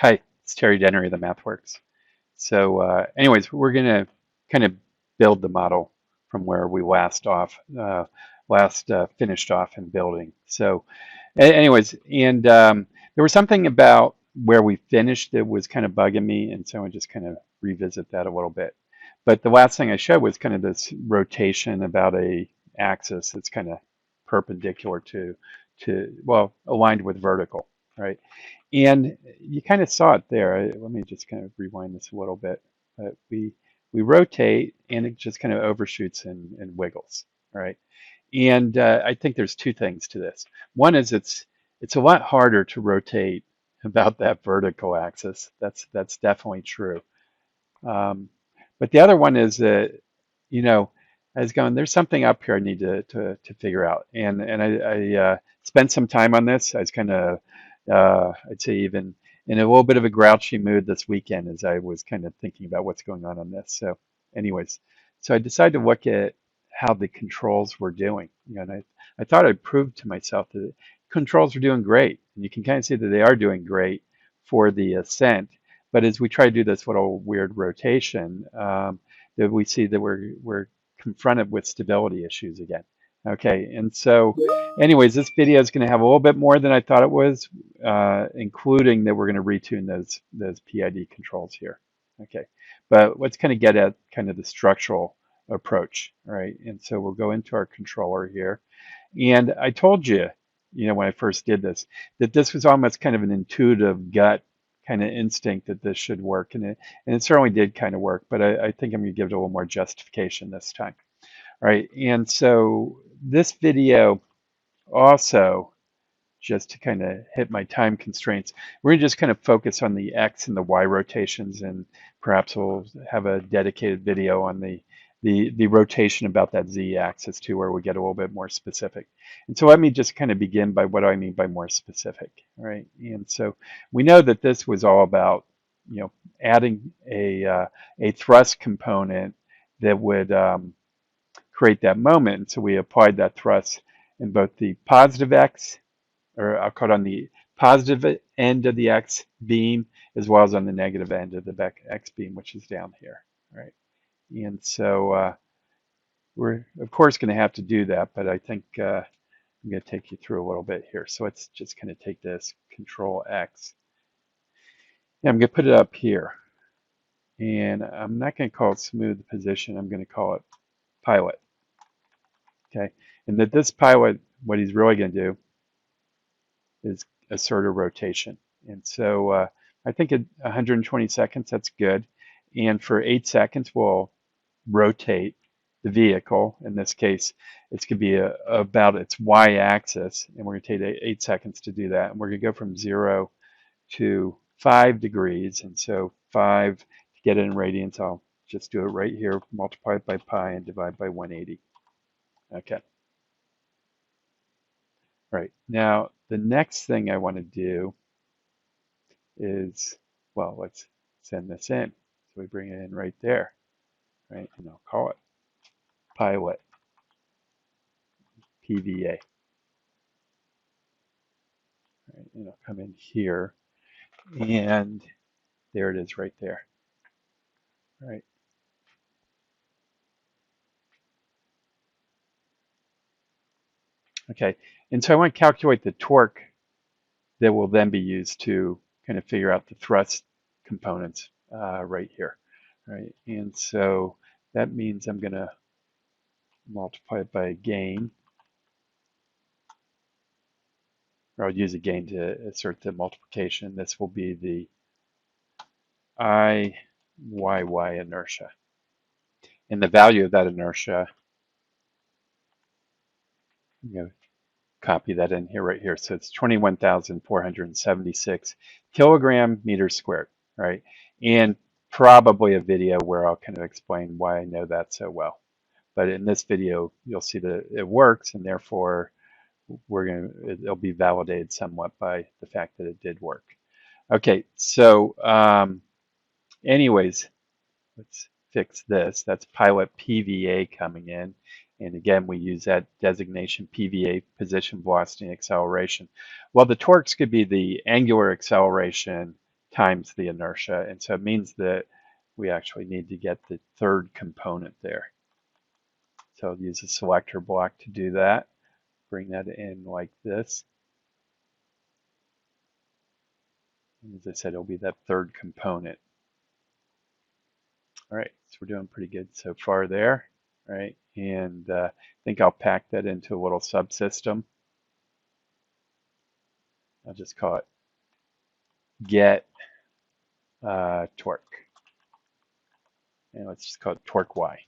Hi, it's Terry Dennery of the MathWorks. So, anyways, we're going to kind of build the model from where we last finished off in building. So, anyways, and there was something about where we finished that was kind of bugging me, and so I just kind of revisit that a little bit. But the last thing I showed was kind of this rotation about a axis that's kind of perpendicular to well, aligned with vertical, right? And you kind of saw it there. Let me just kind of rewind this a little bit. We rotate, and it just kind of overshoots and wiggles, right? And I think there's two things to this. One is it's a lot harder to rotate about that vertical axis. That's definitely true. Um, but the other one is that, you know, I was going, there's something up here I need to figure out. And I spent some time on this. I was kind of, I'd say even in a little bit of a grouchy mood this weekend as I was kind of thinking about what's going on this. So anyways, so I decided to look at how the controls were doing. You know, and I thought I'd prove to myself that the controls were doing great. And you can kind of see that they are doing great for the ascent. But as we try to do this little weird rotation, that we see that we're confronted with stability issues again. Okay, and so anyways, this video is going to have a little bit more than I thought it was, including that we're going to retune those PID controls here. Okay, but let's kind of get at kind of the structural approach, right? And so we'll go into our controller here. And I told you, you know, when I first did this, that this was almost kind of an intuitive gut kind of instinct that this should work, and it certainly did kind of work. But I think I'm going to give it a little more justification this time. All right, and so this video also, just to kind of hit my time constraints, we're going to just kind of focus on the X and the Y rotations, and perhaps we'll have a dedicated video on the rotation about that Z axis too, where we get a little bit more specific. And so let me just kind of begin by what I mean by more specific, right? And so we know that this was all about, you know, adding a thrust component that would create that moment. And so we applied that thrust in both the positive X, or I'll call it on the positive end of the X beam, as well as on the negative end of the X beam, which is down here, right? And so we're, of course, going to have to do that, but I think I'm going to take you through a little bit here. So let's just kind of take this Control X. Yeah, I'm going to put it up here. And I'm not going to call it smooth position. I'm going to call it pilot. Okay, and that this pilot, what he's really going to do is assert a rotation. And so I think at 120 seconds, that's good. And for 8 seconds, we'll rotate the vehicle. In this case, it's going to be about its y-axis, and we're going to take 8 seconds to do that. And we're going to go from 0 to 5 degrees. And so 5, to get it in radians, I'll just do it right here, multiply it by pi and divide by 180. Okay. Right. Now, the next thing I want to do is, well, let's send this in. So we bring it in right there, right? And I'll call it pilot PVA. Right? And I'll come in here, and there it is right there, right? Okay, and so I want to calculate the torque that will then be used to kind of figure out the thrust components right here, right? And so that means I'm going to multiply it by a gain, or I'll use a gain to assert the multiplication. This will be the IYY inertia. And the value of that inertia, I'm going to copy that in here right here. So it's 21,476 kilogram meters squared, right? And probably a video where I'll kind of explain why I know that so well. But in this video, you'll see that it works, and therefore it'll be validated somewhat by the fact that it did work. Okay, so anyways, let's fix this. That's pilot PVA coming in. And again, we use that designation PVA, position, velocity, and acceleration. Well, the torques could be the angular acceleration times the inertia. And so it means that we actually need to get the third component there. So I'll use a selector block to do that. Bring that in like this. And as I said, it'll be that third component. All right, so we're doing pretty good so far there, right? And I think I'll pack that into a little subsystem. I'll just call it get torque. And let's just call it torque Y.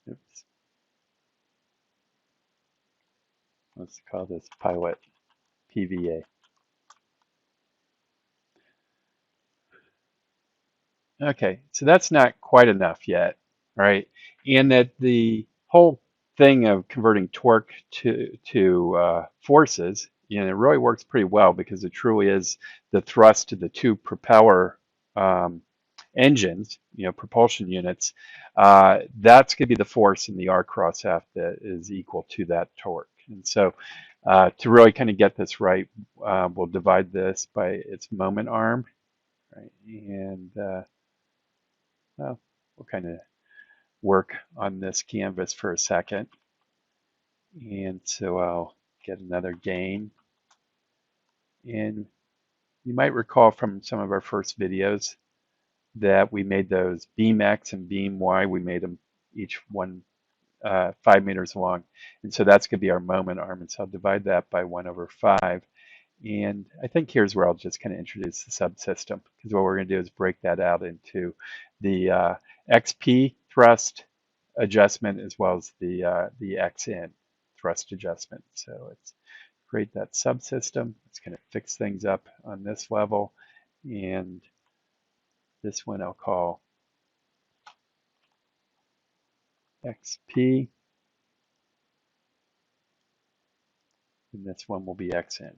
Oops. Let's call this pilot PVA. Okay, so that's not quite enough yet, right? And that the whole thing of converting torque to forces, you know, it really works pretty well because it truly is the thrust of the two propeller um, engines, you know, propulsion units. That's going to be the force in the R cross F that is equal to that torque. And so to really kind of get this right, we'll divide this by its moment arm, right? And well, we'll kind of work on this canvas for a second. And so I'll get another gain. And you might recall from some of our first videos that we made those beam X and beam Y. We made them each one 5 meters long. And so that's going to be our moment arm. And so I'll divide that by 1/5. And I think here's where I'll just kind of introduce the subsystem, because what we're going to do is break that out into the XP thrust adjustment as well as the XN thrust adjustment. So let's create that subsystem. Let's kind of fix things up on this level. And this one I'll call XP. And this one will be XN.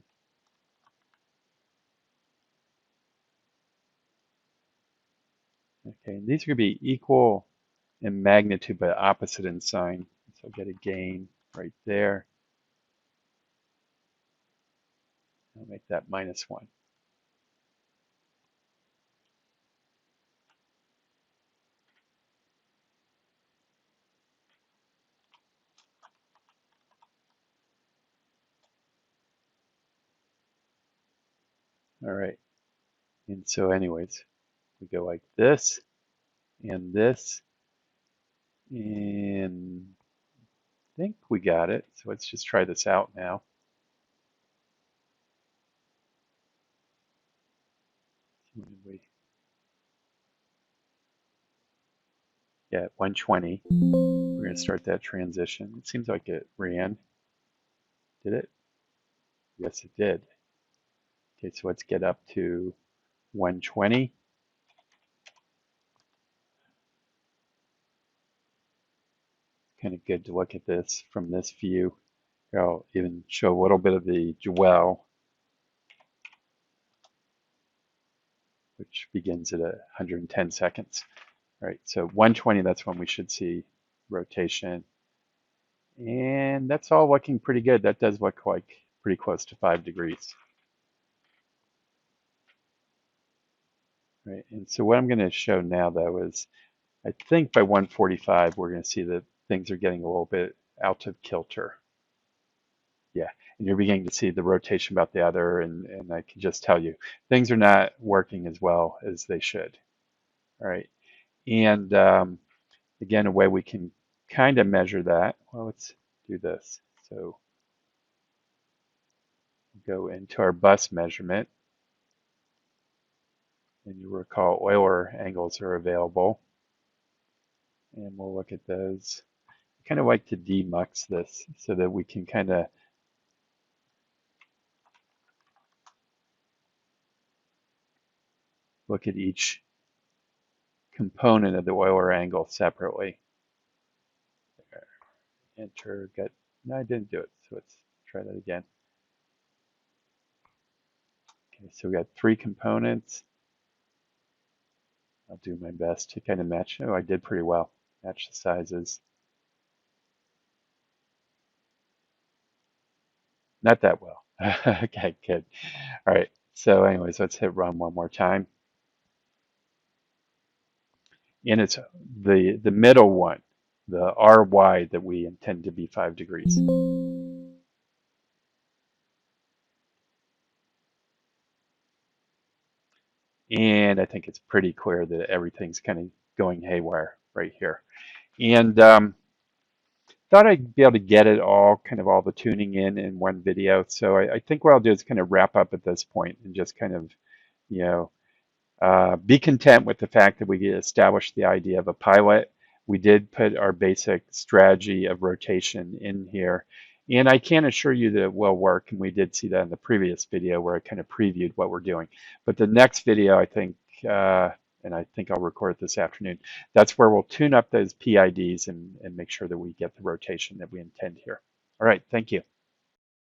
Okay, and these are going to be equal in magnitude but opposite in sign. So I'll get a gain right there. I'll make that -1. All right. And so anyways, we go like this and this. And I think we got it. So let's just try this out now. Yeah, 120. We're going to start that transition. It seems like it ran. Did it? Yes, it did. Okay, so let's get up to 120. Kind of good to look at this from this view. I'll even show a little bit of the dwell, which begins at 110 seconds. All right, so 120, that's when we should see rotation. And that's all looking pretty good. That does look like pretty close to 5 degrees. Right, and so what I'm going to show now, though, is I think by 145, we're going to see that things are getting a little bit out of kilter. Yeah, and you're beginning to see the rotation about the other, and I can just tell you, things are not working as well as they should. All right, and again, a way we can kind of measure that, well, let's do this. So go into our bus measurement, and you recall Euler angles are available, and we'll look at those. I kind of like to demux this so that we can kind of look at each component of the Euler angle separately. Enter, no, I didn't do it, so let's try that again. Okay, so we got 3 components. I'll do my best to kind of match. Oh, I did pretty well. Match the sizes. Not that well. Okay, good. All right. So anyways, let's hit run one more time. And it's the middle one, the RY that we intend to be 5 degrees. And I think it's pretty clear that everything's kind of going haywire right here. And thought I'd be able to get it all, kind of all the tuning in one video. So I think what I'll do is kind of wrap up at this point and just kind of, you know, be content with the fact that we established the idea of a pilot. We did put our basic strategy of rotation in here. And I can assure you that it will work. And we did see that in the previous video where I kind of previewed what we're doing. But the next video, I think, and I think I'll record it this afternoon, that's where we'll tune up those PIDs and make sure that we get the rotation that we intend here. All right, thank you.